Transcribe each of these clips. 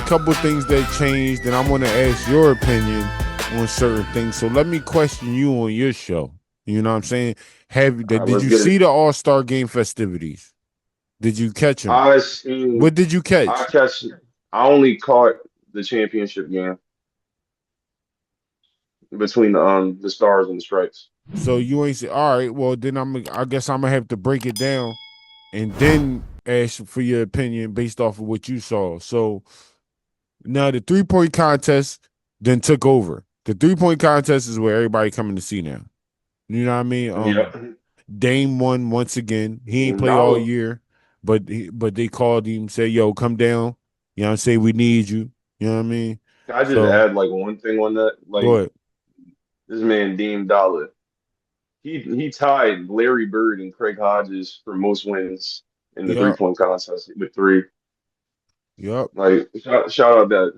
a couple things that changed, and I want to ask your opinion on certain things. So let me question you on your show. You know what I'm saying? All right, Did let's you get see it. the All-Star game festivities? Did you catch them? I seen. What did you I catch? catch. I only caught the championship game between the Stars and the Stripes. So you ain't say, all right, well then I guess I'm gonna have to break it down and then ask for your opinion based off of what you saw. So now the 3-point contest then took over. The 3-point contest is where everybody coming to see now. You know what I mean? Yep. Dame won once again. He ain't play all $1. year, but they called him, say, "Yo, come down." You know what I'm saying? We need you. You know what I mean? Can I just So add like one thing on that? go Like ahead. this man Dean Dollar, he tied Larry Bird and Craig Hodges for most wins in the three Yep. point contest with three. Yep. Like shout out that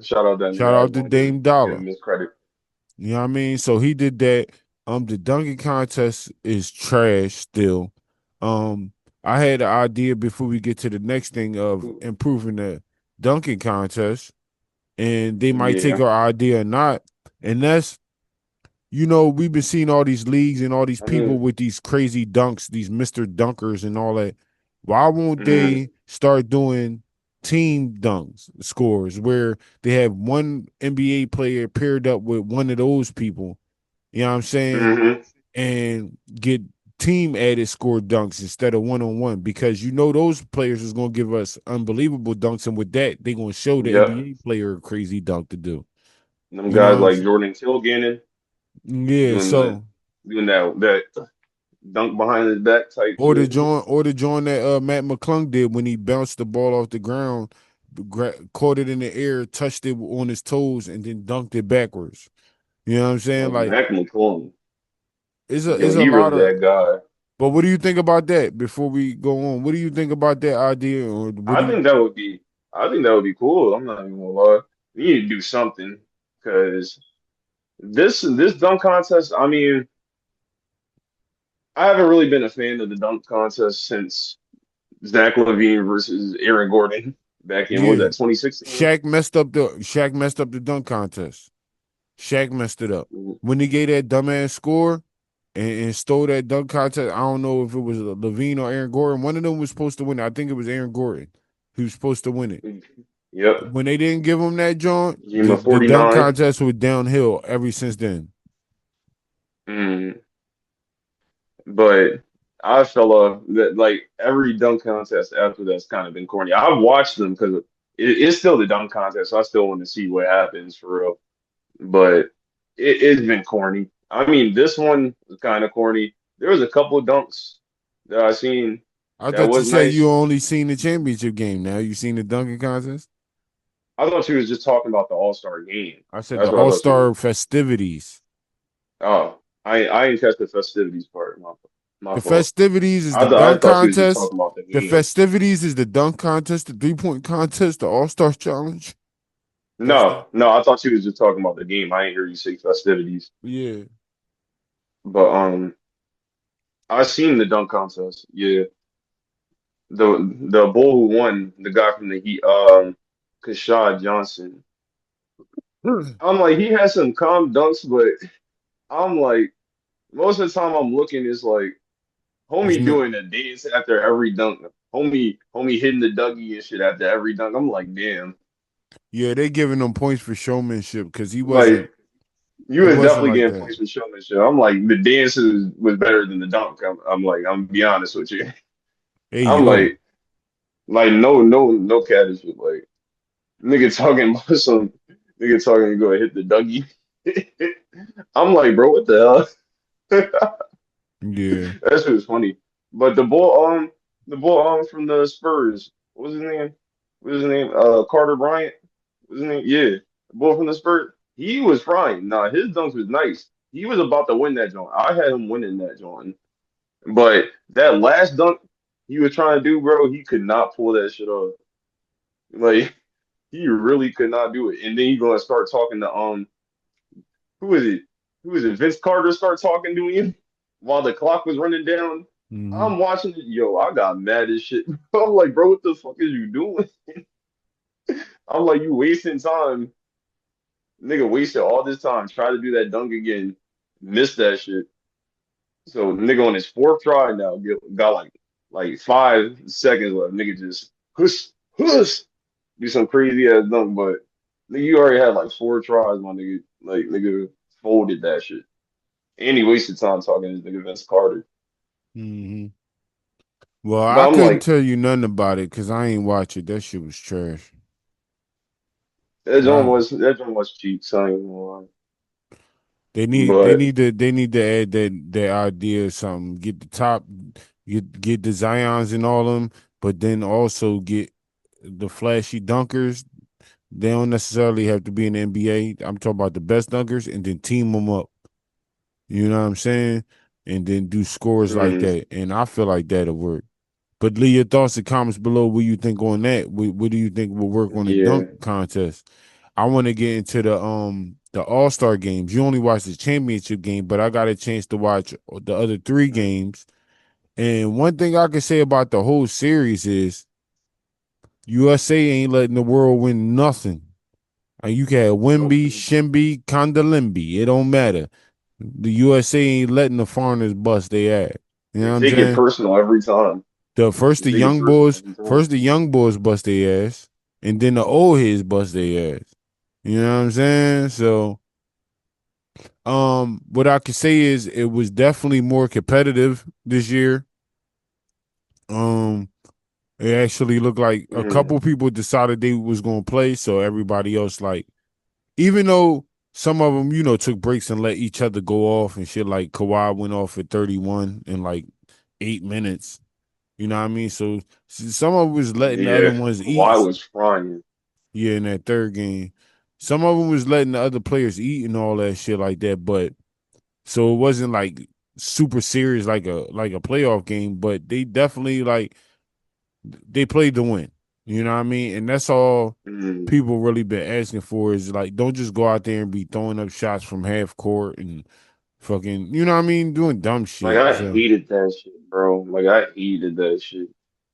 Shout man. I out just to want to Dame give Dollar. him his credit. You know what I mean? So he did that. The dunking contest is trash still. Um, I had an idea before we get to the next thing of improving the dunking contest, and they might take Yeah. our idea or not. And that's, we've been seeing all these leagues and all these I people mean, with these crazy dunks, these Mr. Dunkers and all that. Why won't mhm, they start doing team dunks scores where they have one NBA player paired up with one of those people, you know what I'm saying, mhm. and get team added score dunks instead of one-on-one, because those players is going to give us unbelievable dunks, and with that they're going to show the Yep. NBA player a crazy dunk to do. Them You know guys what I'm like saying? Jordan Kilgannon Yeah, doing the so doing that dunk behind his back type shit. or the joint that Matt McClung did when he bounced the ball off the ground, caught it in the air, touched it on his toes, and then dunked it backwards. You know what I'm saying? Like Like Mac McClung. Yo, it's a he lot really of. that guy. But what do you think about that? Before we go on, what do you think about that idea, or what I do you? think that would be I think that would be cool. I'm not even gonna lie. We need to do something because this dunk contest, I mean, I haven't really been a fan of the dunk contest since Zach LaVine versus Aaron Gordon back in, what was Yeah, that, 2016? Shaq messed up the dunk contest. Shaq messed it up when he gave that dumbass score and stole that dunk contest. I don't know if it was Levine or Aaron Gordon. One of them was supposed to win it. I think it was Aaron Gordon who was supposed to win it. Yep. When they didn't give him that joint, Gave him a the dunk 49. contest was downhill ever since then. Mm. But I fell off that like every dunk contest after that's kind of been corny. I've watched them because it's still the dunk contest, so I still want to see what happens for real. But it's been corny. I mean, this one was kind of corny. There was a couple of dunks that I seen I that thought you was said you nice. only seen the championship game. Now you seen the dunking contest. I thought she was just talking about the All-Star game. I said That's the what I All thought she was. Star festivities. Oh, I ain't catch the festivities part. My The fault. festivities is the I dunk thought she was just contest. talking about the The game. festivities is the dunk contest, the 3-point contest, the All Star challenge. That's the No, I thought she was just talking about the game. I ain't hear you say festivities. yeah. But I seen the dunk contest. Yeah, the bull who won, the guy from the Heat, Kashad Johnson. I'm like, he has some calm dunks, but I'm like, most of the time I'm looking, it's like It's homie not. doing a dance after every dunk. Homie hitting the Dougie and shit after every dunk. I'm like, damn. Yeah, they giving him points for showmanship because he wasn't. Like you It was wasn't definitely like getting that. points for showmanship. I'm like, the dance was better than the dunk. I'm like, I'm be honest with you. Hey I'm yo, like no cat is shit. Like nigga talking about some nigga talking to go and hit the Dougie. I'm like, bro, what the hell? yeah. That shit was funny. But the bull from the Spurs, what's his name? What's his name? Carter Bryant. What's his name? Yeah, the bull from the Spurs. He was frying. Nah, his dunks was nice. He was about to win that joint. I had him winning that joint. But that last dunk he was trying to do, bro, he could not pull that shit off. Like he really could not do it. And then you gonna start talking to who is it? Who is it? Vince Carter start talking to him while the clock was running down. Hmm. I'm watching it. Yo, I got mad as shit. I'm like, bro, what the fuck is you doing? I'm like, you wasting time. Nigga wasted all this time. Try to do that dunk again. Missed that shit. So nigga on his fourth try now got like 5 seconds left. Nigga just hush do some crazy ass dunk, but nigga, you already had like 4 tries, my nigga. Like nigga folded that shit. And he wasted time talking to this nigga Vince Carter. Hmm. Well, I But I'm couldn't like, tell you nothing about it because I ain't watch it. That shit was trash. that I, joint was cheap, so I ain't gonna lie. they need they But need to they need to add that idea or something. Get the top, get the Zions and all of them, but then also get the flashy dunkers. They don't necessarily have to be in the NBA. I'm talking about the best dunkers, and then team them up. You know what I'm saying? And then do scores like mm, that. And I feel like that'll work. But leave your thoughts and comments below. What you think on that? What do you think will work on the yeah, dunk contest? I want to get into the All-Star games. You only watched the championship game, but I got a chance to watch the other three mm, games. And one thing I can say about the whole series is USA ain't letting the world win nothing. And you can have nope. Wimby, Shimby, Kondalimbi. It don't matter. The USA ain't letting the foreigners bust their ass. You know They what I'm take it saying? personal every time. The They take it personal every time. first the young boys bust their ass, and then the old heads bust their ass. You know what I'm saying? So, what I could say is it was definitely more competitive this year. Um, it actually looked like a Mm, couple people decided they was gonna play, so everybody else like, even though some of them, took breaks and let each other go off and shit. Like Kawhi went off at 31 in like 8 minutes. You know what I mean? So some of them was letting the other yeah, ones Kawhi eat. was frying. Yeah, in that third game, some of them was letting the other players eat and all that shit like that. But so it wasn't like super serious like a playoff game. But they definitely like they played to win. You know what I mean? And that's all Mm. people really been asking for is like don't just go out there and be throwing up shots from half court and fucking you know what I mean doing dumb Like shit. I So hated that shit, bro. Like I hated that shit.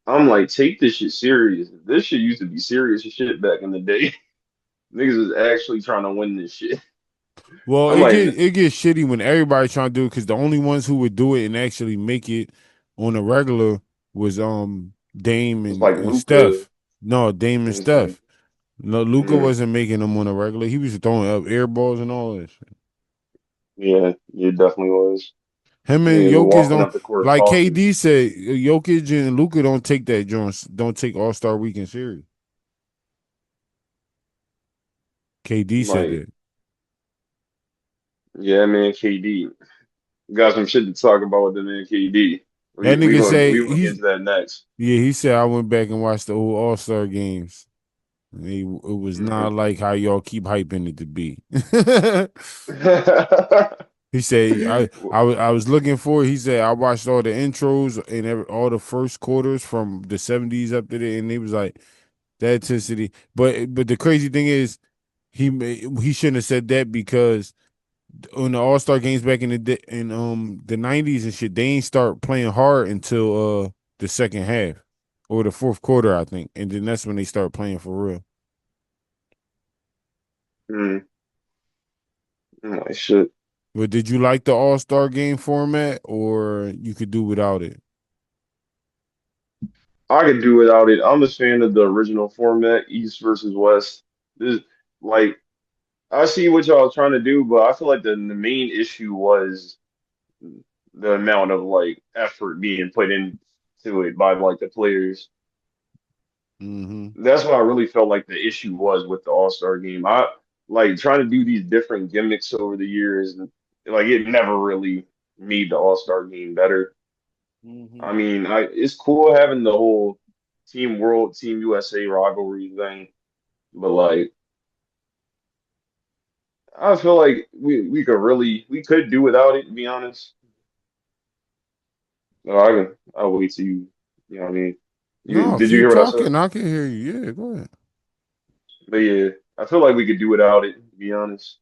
I'm like, take this shit serious. This shit used to be serious as shit back in the day. Niggas was actually trying to win this shit. well, I'm like, it gets shitty when everybody trying to do it because the only ones who would do it and actually make it on a regular was Dame it's like and Luca Steph. No, Dame and and stuff. Steph. No, Luca Mm. wasn't making them on a regular. He was throwing up air balls and all that shit. Yeah, it definitely was. Him and Niggas was Jokic walking don't up the court like coughing. KD said. Jokic and Luca don't take that Jones. Don't take All Star Weekend serious. KD said Like, that. yeah, man, KD. Got some shit to talk about with the man KD. That We nigga gonna say we gonna get into that next. yeah, he said I went back and watched the old All Star games. It was Mm. not like how y'all keep hyping it to be. He said I was looking for it. He said I watched all the intros and all the first quarters from the 70s up to there, and he was like that intensity. But the crazy thing is he shouldn't have said that because on the All Star games back in the 90s and shit, they ain't start playing hard until the second half or the fourth quarter, I think, and then that's when they start playing for real. Mm. I'm like, shit. But did you like the All Star game format, or you could do without it? I could do without it. I'm a fan of the original format, East versus West. This like I see what y'all trying to do, but I feel like the main issue was the amount of like effort being put into it by like the players. Hmm. That's what I really felt like the issue was with the All-Star game. I like trying to do these different gimmicks over the years, and like it never really made the All-Star game better. Hmm. I mean, it's cool having the whole Team World, Team USA rivalry thing, but like I feel like we could do without it, to be honest. No, I'll wait till you know what I mean. No, Did you keep hear what I said? talking. I can hear you. Yeah, go ahead. But yeah, I feel like we could do without it, to be honest.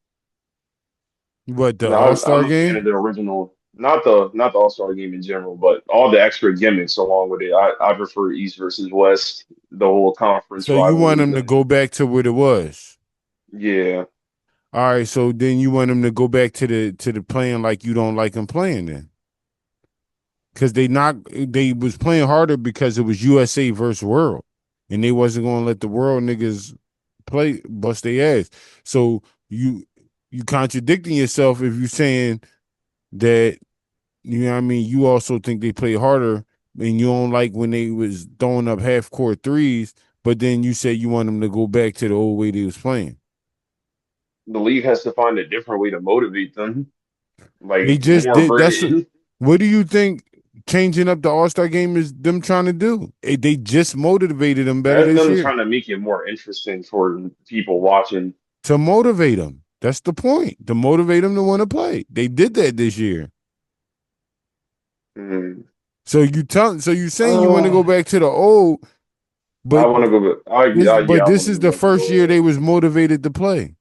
What the No, All I'm Star a fan of game? the original. not the All-Star game in general, but all the extra gimmicks along with it. I prefer East versus West, the whole conference So you want rivalry them to thing. go back to what it was. Yeah, All right, so then you want them to go back to the playing like you don't like them playing then. Because they was playing harder because it was USA versus world. And they wasn't gonna let the world niggas play bust their ass. So you contradicting yourself if you saying that you know what I mean, you also think they play harder and you don't like when they was throwing up half court threes, but then you say you want them to go back to the old way they was playing. the league has to find a different way to motivate them, They like just more did that's bread. what do you think changing up the All-Star game is them trying to do? They just motivated them better That's this them year. trying to make it more interesting for people watching. To motivate them. That's the point. To motivate them to want to play. They did that this year. Mm. So you saying you want to go Uh, back to the old, I but want to go back. Yeah, I this want to is go the back to the first year old. they was motivated to play.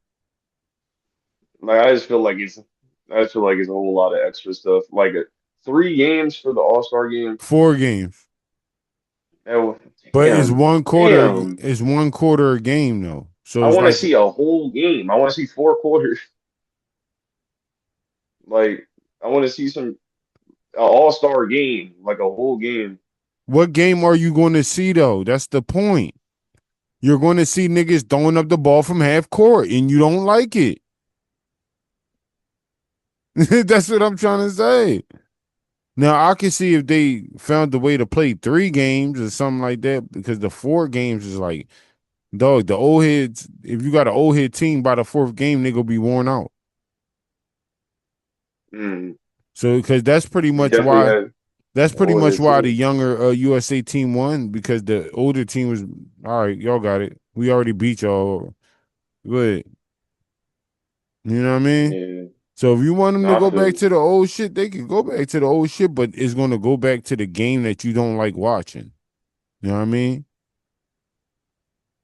Like I just feel like it's a whole lot of extra stuff. Like 3 games for the All-Star game. 4 games. Oh, But damn. it's 1 quarter a game though. So I it's want to like see a whole game. I want to see 4 quarters. Like I want to see some All-Star game, like a whole game. what game are you going to see though? That's the point. You're going to see niggas throwing up the ball from half court and you don't like it. That's what I'm trying to say. Now I can see if they found a way to play 3 games or something like that, because the 4 games is like, dog, the old heads, if you got an old head team by the fourth game, they gonna be worn out. Mm. So because We definitely had that's an pretty old much head why the team. younger USA team won, because the older team was all right, y'all got it. We already beat y'all. Good. You know what I mean? Yeah. So if you want them to No, I go feel back you. to the old shit, they can go back to the old shit, but it's gonna go back to the game that you don't like watching. You know what I mean?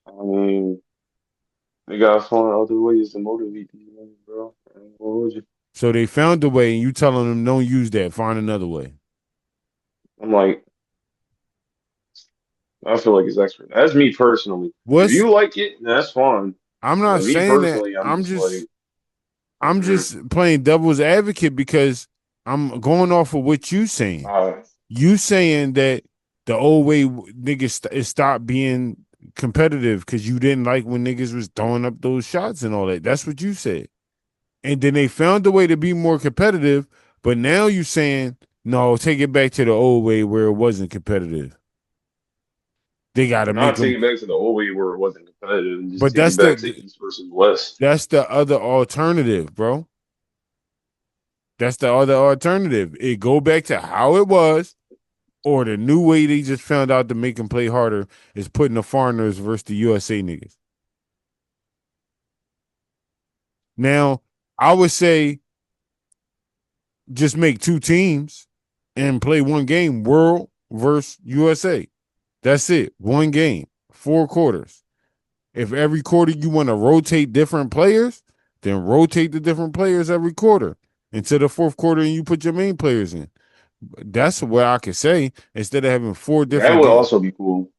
I mean, they gotta find other ways to motivate these men, bro. I ain't gonna hold you. So they found a way, and you telling them don't use that. Find another way. I'm like, I feel like it's extra. That's me personally. If What's you like it, that's fine. I'm not But me saying that. personally, I'm just like, I'm mm, just playing devil's advocate because I'm going off of what you saying. uh, You saying that the old way niggas it stopped being competitive because you didn't like when niggas was throwing up those shots and all that. That's what you said. And then they found a way to be more competitive, but now you saying no, take it back to the old way where it wasn't competitive. They got to make not them. take it back to the old way where it wasn't competitive and just But take it back to East versus West. that's the other alternative, bro. That's the other alternative. It go back to how it was, or the new way they just found out to make them play harder is putting the foreigners versus the USA niggas. Now, I would say just make 2 teams and play 1 game, world versus USA. That's it. 1 game, 4 quarters. If every quarter you want to rotate different players, then rotate the different players every quarter into the fourth quarter and you put your main players in. That's what I could say instead of having 4 different That would games. also be cool.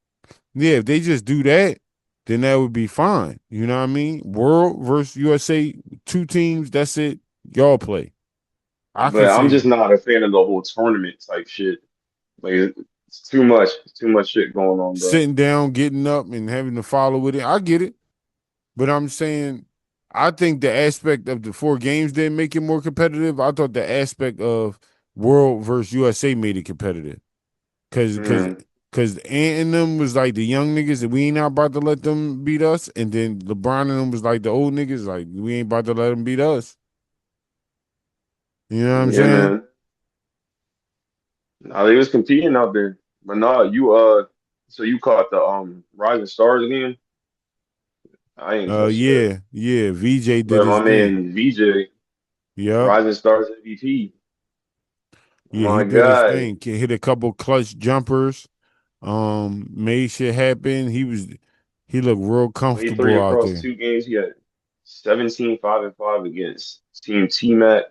Yeah, if they just do that, then that would be fine. You know what I mean? World versus USA, 2 teams. That's it. Y'all play. I But can I'm see just not a fan of the whole tournament type shit. Like it's too much. It's too much shit going on, bro. sitting down, getting up, and having to follow with it. I get it, but I'm saying I think the aspect of the 4 games didn't make it more competitive. I thought the aspect of World versus USA made it competitive. Cause cause Mm. cause Ant and them was like the young niggas and we ain't not about to let them beat us. And then LeBron and them was like the old niggas, like we ain't about to let them beat us. You know what I'm Yeah, saying? man. Nah, they was competing out there. But nah, you so you caught the Rising Stars again? I ain't touched that. Yeah. VJ did But his my thing. man VJ, Yep. Rising Stars MVP. Oh Yeah, he my did his God. thing. Hit a couple clutch jumpers. Made shit happen. He looked real Played three comfortable out across there. 2 games. He had 17, 5 and 5 against Team T-Mac.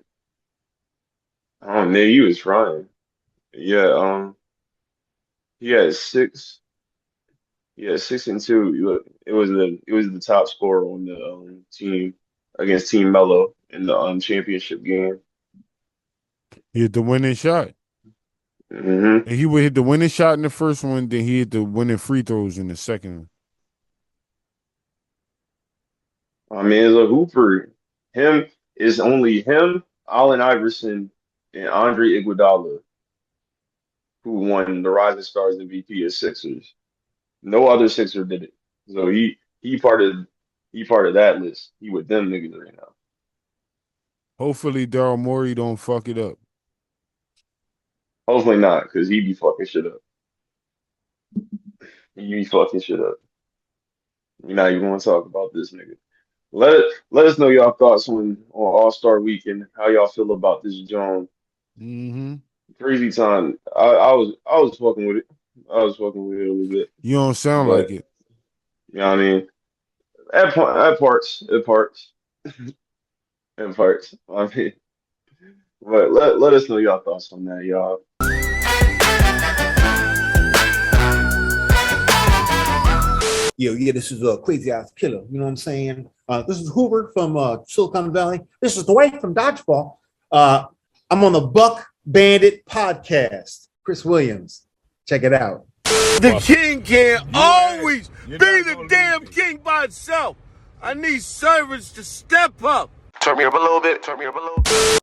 Oh man, he was frying. Yeah, he had six. He had 6-2. Look, it was the top scorer on the team against Team Mello in the championship game. He hit the winning shot. Hmm And he would hit the winning shot in the first one, then he hit the winning free throws in the second one. I mean, it's a hooper. Him is only him, Allen Iverson, and Andre Iguodala who won the Rising Stars MVP of Sixers. No other Sixer did it. So he part of that list. He with them niggas right now. Hopefully Daryl Morey don't fuck it up. Hopefully not, because he be fucking shit up. He be fucking shit up. You're not even want to talk about this nigga. Let us know y'all thoughts on All Star Weekend. How y'all feel about this Jones Mm-hmm. crazy time? I was fucking with it. I was fucking with it a little bit, You don't sound like but it. you know what I mean. At parts. I mean, but let us know y'all thoughts on that, y'all. Yeah, this is a crazy ass killer. You know what I'm saying? This is Hoover from Silicon Valley. This is Dwight from Dodgeball. I'm on the Buck Bandit podcast. Chris Williams, check it out. The king can't always be the damn king by itself. I need servants to step up. Turn me up a little bit.